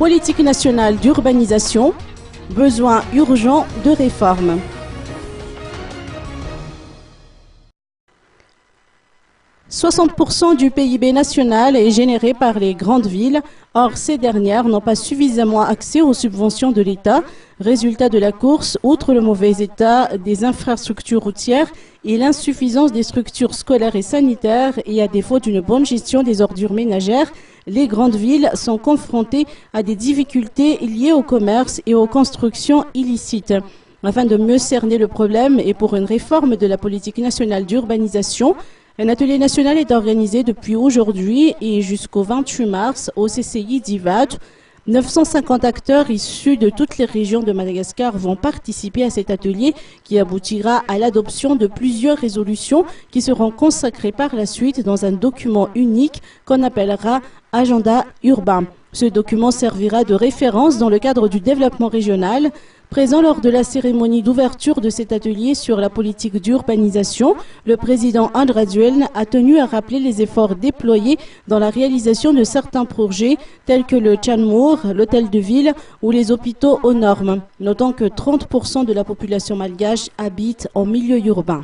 Politique nationale d'urbanisation, besoin urgent de réforme. « 60% du PIB national est généré par les grandes villes. Or, ces dernières n'ont pas suffisamment accès aux subventions de l'État. Résultat de la course, outre le mauvais état des infrastructures routières et l'insuffisance des structures scolaires et sanitaires, et à défaut d'une bonne gestion des ordures ménagères, les grandes villes sont confrontées à des difficultés liées au commerce et aux constructions illicites. Afin de mieux cerner le problème et pour une réforme de la politique nationale d'urbanisation, un atelier national est organisé depuis aujourd'hui et jusqu'au 28 mars au CCI d'Ivat. 950 acteurs issus de toutes les régions de Madagascar vont participer à cet atelier qui aboutira à l'adoption de plusieurs résolutions qui seront consacrées par la suite dans un document unique qu'on appellera Agenda urbain. Ce document servira de référence dans le cadre du développement régional. Présent lors de la cérémonie d'ouverture de cet atelier sur la politique d'urbanisation, le président Andraduel a tenu à rappeler les efforts déployés dans la réalisation de certains projets tels que le Tchanmour, l'hôtel de ville ou les hôpitaux aux normes, notant que 30% de la population malgache habite en milieu urbain.